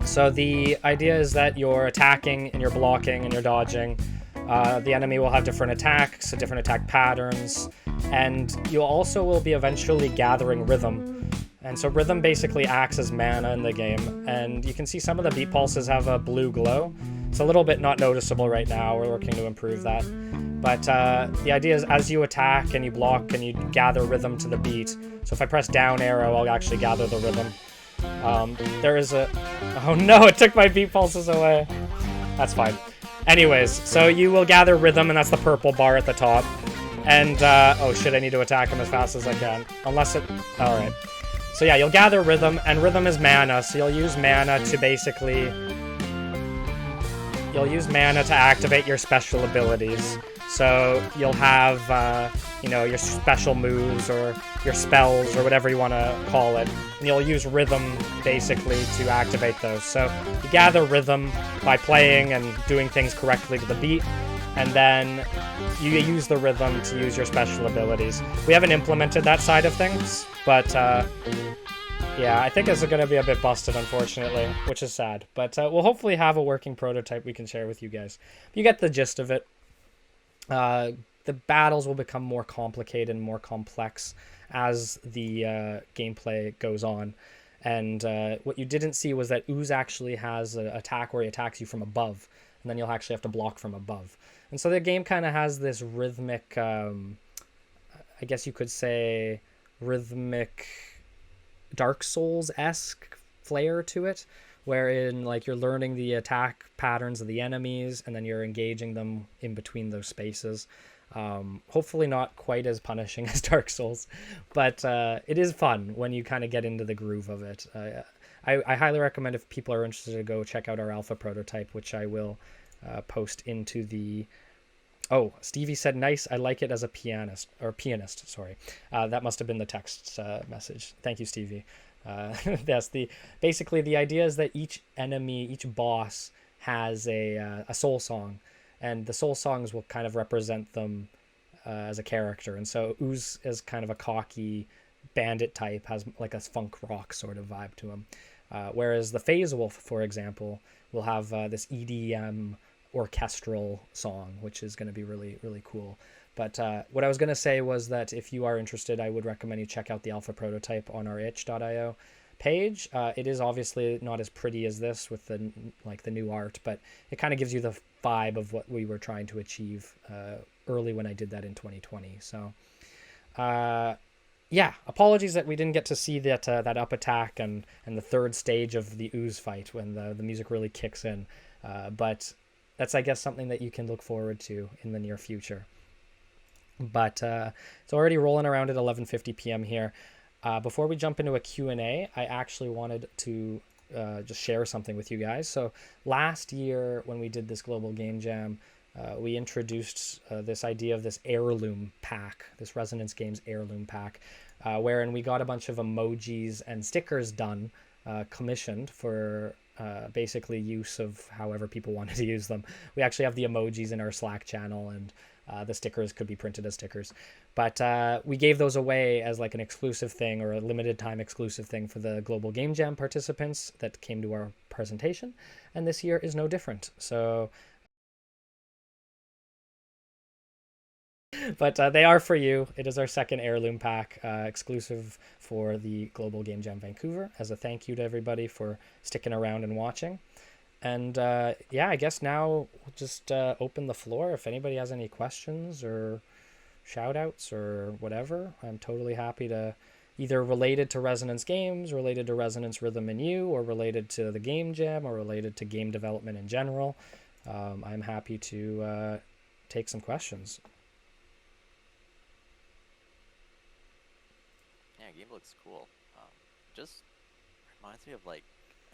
So the idea is that you're attacking and you're blocking and you're dodging. The enemy will have different attacks, different attack patterns, and you also will be eventually gathering rhythm. And so rhythm basically acts as mana in the game, and you can see some of the beat pulses have a blue glow. It's a little bit not noticeable right now. We're working to improve that. But the idea is as you attack and you block and you gather rhythm to the beat. So if I press down arrow, I'll actually gather the rhythm. There is a... Oh no, it took my beat pulses away. That's fine. Anyways, so you will gather rhythm, and that's the purple bar at the top. And, oh shit, I need to attack him as fast as I can. Unless it... Alright. So yeah, you'll gather rhythm, and rhythm is mana, so you'll use mana to basically... You'll use mana to activate your special abilities. So you'll have, you know, your special moves or your spells or whatever you want to call it. And you'll use rhythm, basically, to activate those. So you gather rhythm by playing and doing things correctly to the beat. And then you use the rhythm to use your special abilities. We haven't implemented that side of things, but... yeah, I think it's going to be a bit busted, unfortunately, which is sad. But we'll hopefully have a working prototype we can share with you guys. You get the gist of it. The battles will become more complicated and more complex as the gameplay goes on. And what you didn't see was that Ooze actually has an attack where he attacks you from above. And then you'll actually have to block from above. And so the game kind of has this rhythmic, I guess you could say, rhythmic... Dark Souls-esque flair to it, wherein like you're learning the attack patterns of the enemies and then you're engaging them in between those spaces. Hopefully not quite as punishing as Dark Souls, but it is fun when you kind of get into the groove of it. I highly recommend if people are interested to go check out our alpha prototype, which I will post into the... Oh, Stevie said, nice, I like it as a pianist, sorry. That must have been the text message. Thank you, Stevie. Yes, basically the idea is that each enemy, each boss has a soul song, and the soul songs will kind of represent them as a character. And so Ooze is kind of a cocky bandit type, has like a funk rock sort of vibe to him. Whereas the Phase Wolf, for example, will have this EDM orchestral song, which is going to be really, really cool. But what I was going to say was that if you are interested, I would recommend you check out the alpha prototype on our itch.io page. It is obviously not as pretty as this with the new art, but it kind of gives you the vibe of what we were trying to achieve early when I did that in 2020. So yeah, apologies that we didn't get to see that up attack and the third stage of the Ooze fight when the music really kicks in. But that's, I guess, something that you can look forward to in the near future. But it's already rolling around at 11:50 p.m. here. Before we jump into a Q&A, I actually wanted to just share something with you guys. So last year when we did this Global Game Jam, we introduced this idea of this heirloom pack, this Resonance Games heirloom pack, wherein we got a bunch of emojis and stickers done, commissioned for basically use of however people wanted to use them. We actually have the emojis in our Slack channel, and the stickers could be printed as stickers. But we gave those away as like an exclusive thing or a limited time exclusive thing for the Global Game Jam participants that came to our presentation. And this year is no different. So, but they are for you. It is our second heirloom pack, exclusive for the Global Game Jam Vancouver, as a thank you to everybody for sticking around and watching. And yeah, I guess now we'll just open the floor. If anybody has any questions or shout outs or whatever, I'm totally happy to, either related to Resonance Games, related to Resonance Rhythm and You, or related to the Game Jam, or related to game development in general. I'm happy to take some questions. Yeah, game looks cool. Just reminds me of like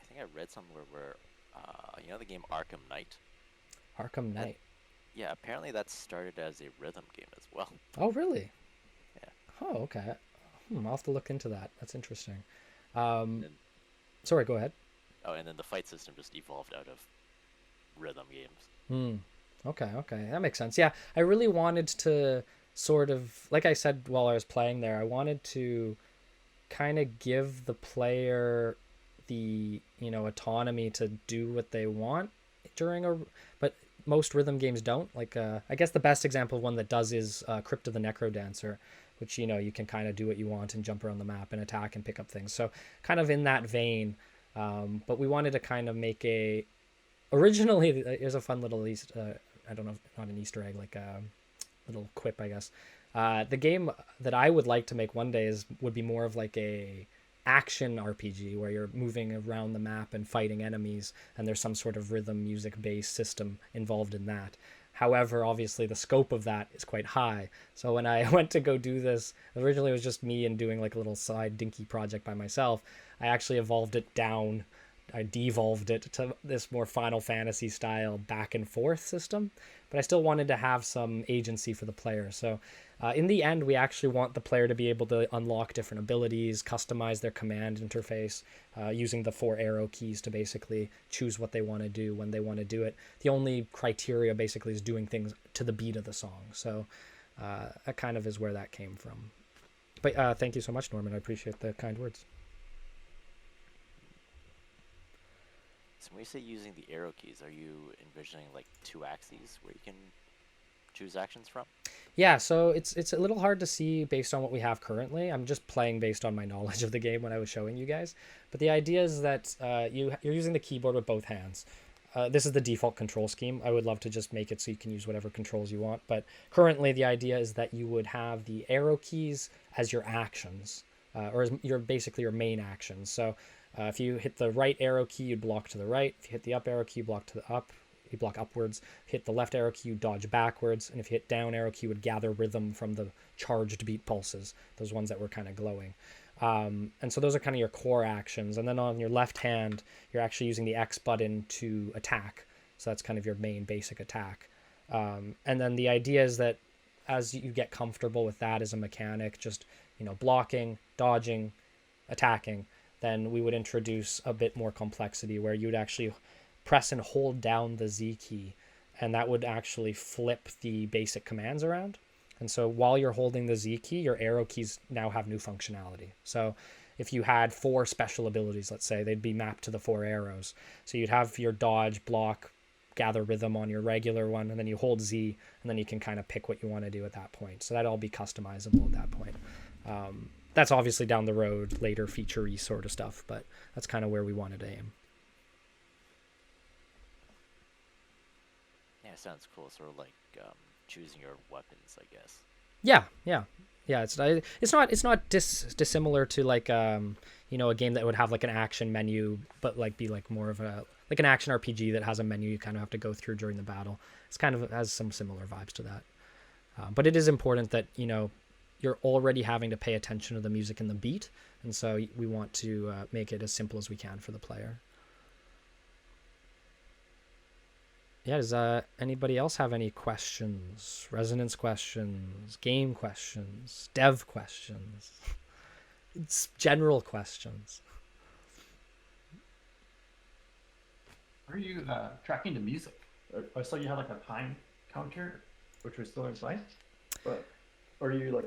I think I read somewhere where you know the game Arkham Knight. Arkham That Knight. yeah, apparently that started as a rhythm game as well. Oh, really? Yeah, Oh, okay. I'll have to look into that. That's interesting. and Um, then sorry, go ahead. oh, and then the fight system just evolved out of rhythm games. Hmm. Okay, okay. That makes sense. Yeah, I really wanted to sort of, like I said while I was playing there, I wanted to kind of give the player the, autonomy to do what they want during a, but most rhythm games don't. Like, I guess the best example of one that does is Crypt of the Necro Dancer, which, you can kind of do what you want and jump around the map and attack and pick up things. So, kind of in that vein. But we wanted to kind of make a, originally, there's a fun little I don't know, not an Easter egg, like a little quip, I guess. The game that I would like to make one day would be more of like a action RPG where you're moving around the map and fighting enemies, and there's some sort of rhythm music based system involved in that. However, obviously the scope of that is quite high. So when I went to go do this, originally it was just me and doing like a little side dinky project by myself. I actually evolved it down. I devolved it to this more Final Fantasy style back and forth system, but I still wanted to have some agency for the player. So in the end, we actually want the player to be able to unlock different abilities, customize their command interface, using the 4 arrow keys to basically choose what they want to do when they want to do it. The only criteria basically is doing things to the beat of the song. So that kind of is where that came from. But thank you so much, Norman. I appreciate the kind words. So when you say using the arrow keys, are you envisioning like two axes where you can choose actions from? Yeah, so it's a little hard to see based on what we have currently. I'm just playing based on my knowledge of the game when I was showing you guys. But the idea is that you're using the keyboard with both hands. This is the default control scheme. I would love to just make it so you can use whatever controls you want. But currently, the idea is that you would have the arrow keys as your actions, or as your basically your main actions. So if you hit the right arrow key, you'd block to the right. If you hit the up arrow key, you block to the up. You block upwards. Hit the left arrow key, you dodge backwards. And if you hit down arrow key, you would gather rhythm from the charged beat pulses, those ones that were kind of glowing. And so those are kind of your core actions. And then on your left hand, you're actually using the X button to attack. So that's kind of your main basic attack. And then the idea is that as you get comfortable with that as a mechanic, just, blocking, dodging, attacking, then we would introduce a bit more complexity where you would actually press and hold down the Z key, and that would actually flip the basic commands around. And so while you're holding the Z key, your arrow keys now have new functionality. So if you had 4 special abilities, let's say, they'd be mapped to the 4 arrows. So you'd have your dodge, block, gather rhythm on your regular one, and then you hold Z, and then you can kind of pick what you want to do at that point. So that'd all be customizable at that point. That's obviously down the road, later feature-y sort of stuff, but that's kind of where we wanted to aim. Yeah, sounds cool. Sort of like choosing your weapons, I guess. Yeah, yeah, yeah. It's not dissimilar to like a game that would have like an action menu, but like be like more of a like an action RPG that has a menu you kind of have to go through during the battle. It's kind of has some similar vibes to that. But it is important that you're already having to pay attention to the music and the beat, and so we want to make it as simple as we can for the player. Yeah, does anybody else have any questions? Resonance questions, game questions, dev questions, it's general questions. How are you tracking the music? I saw you had like a time counter, which was still inside, but are you like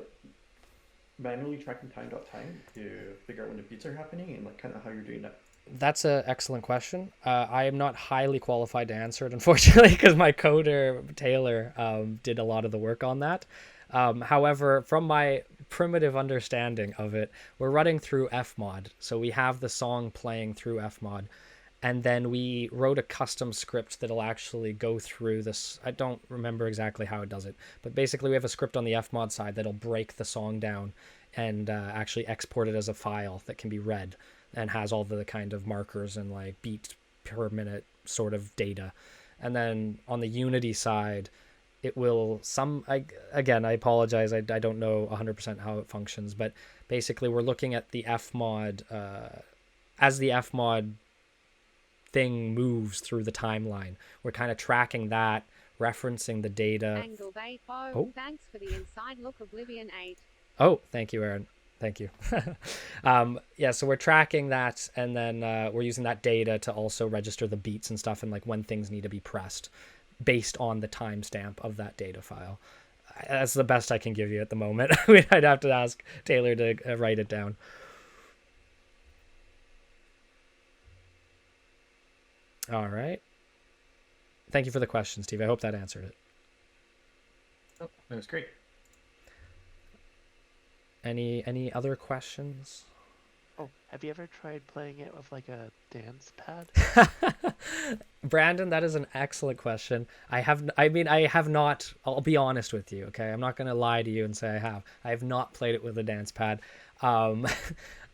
manually tracking time.time to figure out when the beats are happening and like kind of how you're doing that? That's an excellent question. I am not highly qualified to answer it, unfortunately, because my coder Taylor did a lot of the work on that. However, from my primitive understanding of it, we're running through Fmod, so we have the song playing through Fmod, and then we wrote a custom script that'll actually go through this. I don't remember exactly how it does it, but basically we have a script on the Fmod side that'll break the song down and actually export it as a file that can be read and has all the kind of markers and like beat per minute sort of data. And then on the Unity side, it will again, I apologize, I don't know 100% how it functions, but basically we're looking at the Fmod as the Fmod thing moves through the timeline. We're kind of tracking that, referencing the data. Angled 8 Bo, Oh. thanks for the inside look, Oblivion 8. Oh, thank you, Aaron. Thank you. Yeah, so we're tracking that, and then we're using that data to also register the beats and stuff and like when things need to be pressed based on the timestamp of that data file. That's the best I can give you at the moment. I'd have to ask Taylor to write it down. All right. Thank you for the question, Steve. I hope that answered it. Oh, that was great. Any other questions? Oh, have you ever tried playing it with like a dance pad? Brandon, that is an excellent question. I have not, I'll be honest with you, okay? I'm not going to lie to you and say I have. I have not played it with a dance pad.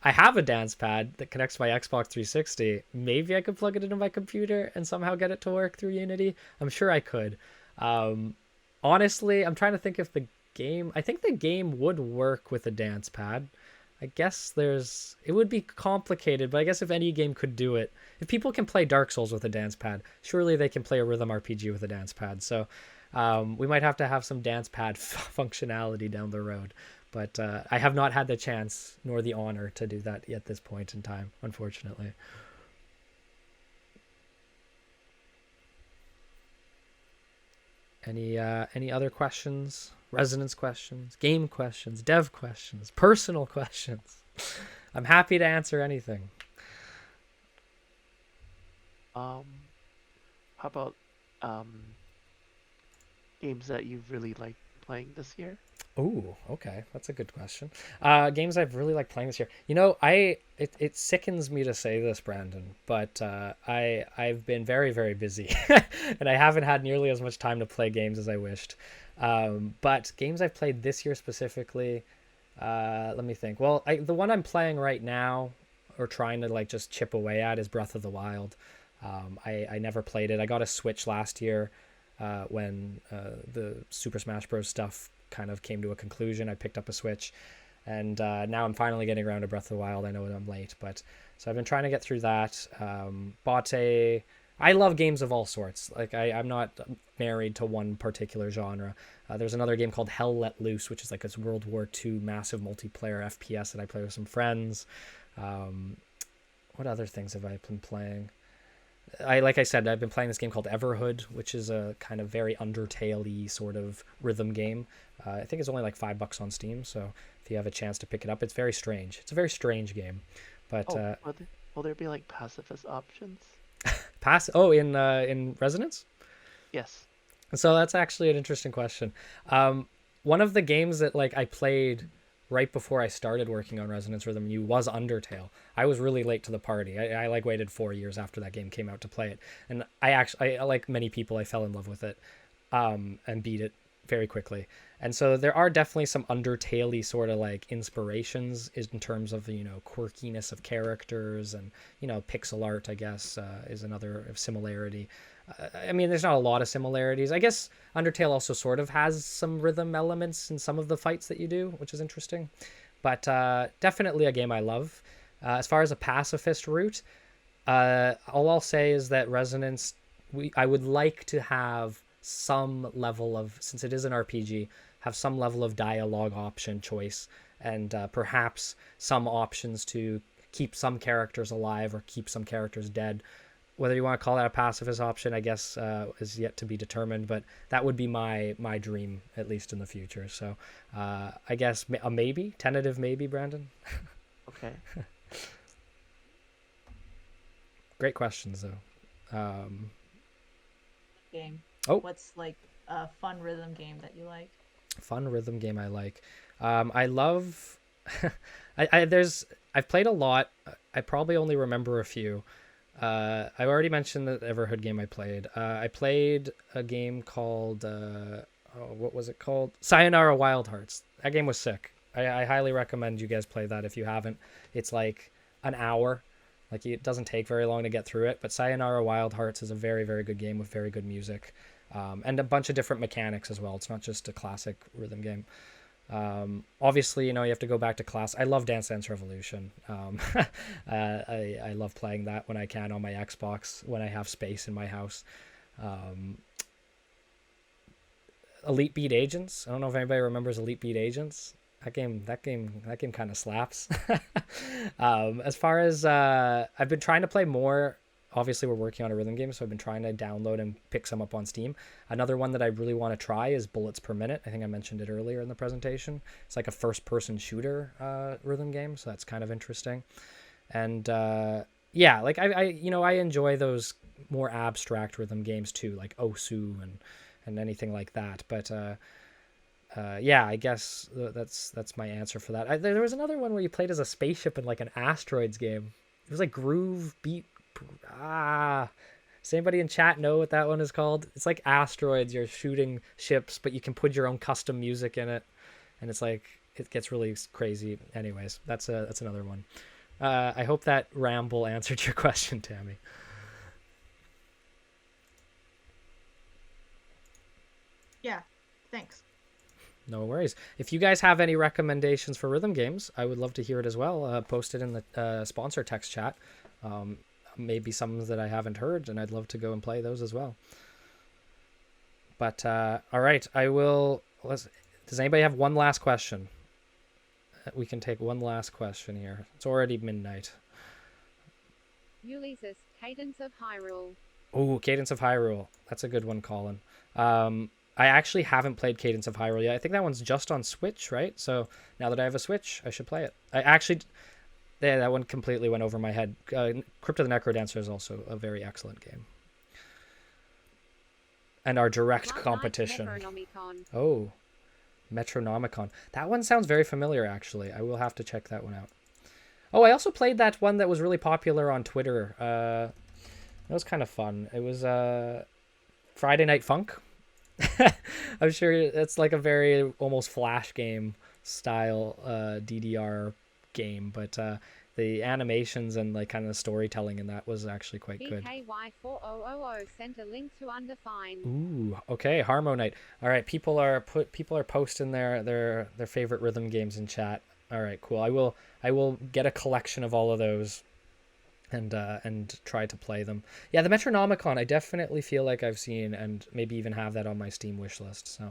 I have a dance pad that connects to my Xbox 360. Maybe I could plug it into my computer and somehow get it to work through Unity. I'm sure I could. Honestly, I'm trying to think if I think the game would work with a dance pad. I guess it would be complicated, but I guess if any game could do it, if people can play Dark Souls with a dance pad, surely they can play a rhythm RPG with a dance pad. So we might have to have some dance pad functionality down the road. But I have not had the chance nor the honor to do that at this point in time, unfortunately. Any other questions? Resonance questions, game questions, dev questions, personal questions. I'm happy to answer anything. How about games that you've really liked playing this year? Oh, okay, that's a good question. Games I've really liked playing this year. It sickens me to say this, Brandon, but I've been very, very busy, and I haven't had nearly as much time to play games as I wished. But games I've played this year specifically, let me think. Well, the one I'm playing right now, or trying to like just chip away at, is Breath of the Wild. I never played it. I got a Switch last year when the Super Smash Bros. Stuff kind of came to a conclusion. I picked up a Switch, and now I'm finally getting around to Breath of the Wild. I know I'm late, but so I've been trying to get through that. I love games of all sorts. Like I'm not married to one particular genre. There's another game called Hell Let Loose, which is like this World War II massive multiplayer FPS that I play with some friends. What other things have I been playing? Like I said, I've been playing this game called Everhood, which is a kind of very Undertale-y sort of rhythm game. I think it's only like $5 on Steam, so if you have a chance to pick it up, it's very strange. It's a very strange game, but will there be like pacifist options? In Resonance? Yes. So that's actually an interesting question. One of the games that like I played right before I started working on Resonance Rhythm U was Undertale. I was really late to the party. I like waited 4 years after that game came out to play it, and I like many people, I fell in love with it, and beat it very quickly. And so there are definitely some Undertale-y sort of like inspirations in terms of quirkiness of characters, and pixel art, I guess, is another similarity. I mean, there's not a lot of similarities. I guess Undertale also sort of has some rhythm elements in some of the fights that you do, which is interesting. But definitely a game I love. As far as a pacifist route, all I'll say is that Resonance, I would like to have some level of, since it is an RPG, have some level of dialogue option choice, and perhaps some options to keep some characters alive or keep some characters dead, whether you want to call that a pacifist option, I guess, is yet to be determined. But that would be my dream, at least in the future. So I guess a maybe, tentative maybe, Brandon. Okay. Great questions, though. Game. Oh. What's like a fun rhythm game that you like? Fun rhythm game I like. I love. I've played a lot. I probably only remember a few. I already mentioned the Everhood game I played. I played a game called what was it called? Sayonara Wild Hearts. That game was sick. I highly recommend you guys play that if you haven't. It's like an hour. Like, it doesn't take very long to get through it. But Sayonara Wild Hearts is a very, very good game with very good music. And a bunch of different mechanics as well. It's not just a classic rhythm game. Obviously, you have to go back to class. I love Dance Dance Revolution. I love playing that when I can on my Xbox, when I have space in my house. Elite Beat Agents. I don't know if anybody remembers Elite Beat Agents. That game kind of slaps. As far as I've been trying to play more. Obviously, we're working on a rhythm game, so I've been trying to download and pick some up on Steam. Another one that I really want to try is Bullets Per Minute. I think I mentioned it earlier in the presentation. It's like a first-person shooter rhythm game, so that's kind of interesting. And yeah, like I enjoy those more abstract rhythm games too, like Osu and anything like that. But yeah, I guess that's my answer for that. There was another one where you played as a spaceship in like an asteroids game. It was like Groove Beat. Does anybody in chat know what that one is called? It's like asteroids. You're shooting ships, but you can put your own custom music in it, and it's like it gets really crazy. Anyways, that's another one. I hope that ramble answered your question, Tammy. Yeah, thanks. No worries. If you guys have any recommendations for rhythm games, I would love to hear it as well. Post it in the sponsor text chat. Maybe some that I haven't heard, and I'd love to go and play those as well. But all right, does anybody have one last question? We can take one last question here. It's already midnight. Ulysses, Cadence of Hyrule. Oh, Cadence of Hyrule. That's a good one, Colin. I actually haven't played Cadence of Hyrule yet. I think that one's just on Switch, right? So now that I have a Switch, I should play it. Yeah, that one completely went over my head. Crypt of the Necrodancer is also a very excellent game. And our direct competition. Metronomicon. Oh, Metronomicon. That one sounds very familiar, actually. I will have to check that one out. Oh, I also played that one that was really popular on Twitter. It was kind of fun. It was Friday Night Funk. I'm sure it's like a very almost Flash game style DDR game, but the animations and like kind of the storytelling in that was actually quite good. BKY4000 sent a link to Undefined. Ooh, okay, Harmo Night. All right, people are posting their favorite rhythm games in chat. All right, cool. I will get a collection of all of those and try to play them. Yeah, the Metronomicon, I definitely feel like I've seen and maybe even have that on my Steam wish list. So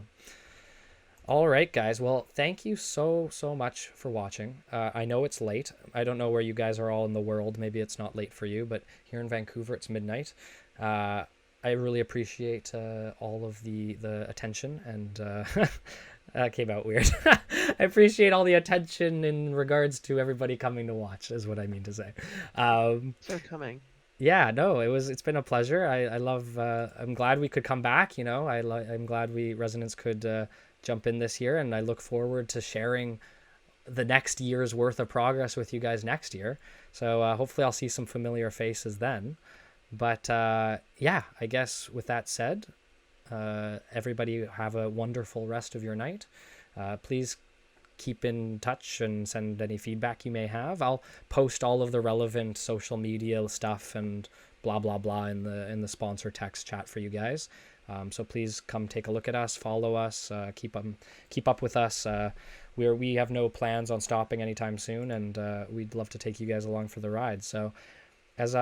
all right, guys. Well, thank you so much for watching. I know it's late. I don't know where you guys are all in the world. Maybe it's not late for you, but here in Vancouver, it's midnight. I really appreciate all of the attention, and that came out weird. I appreciate all the attention in regards to everybody coming to watch, is what I mean to say. They're coming. Yeah, no, it's been a pleasure. I love. I'm glad we could come back. I'm glad Resonance could jump in this year, and I look forward to sharing the next year's worth of progress with you guys next year. So hopefully I'll see some familiar faces then. But yeah, I guess with that said, everybody have a wonderful rest of your night. Please keep in touch and send any feedback you may have. I'll post all of the relevant social media stuff and blah blah blah in the sponsor text chat for you guys. So please come take a look at us, follow us, keep up with us. We have no plans on stopping anytime soon, and we'd love to take you guys along for the ride. So as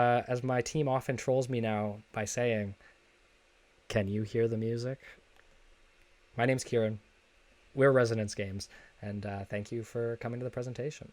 my team often trolls me now by saying, "Can you hear the music?" My name's Kieran. We're Resonance Games, and thank you for coming to the presentation.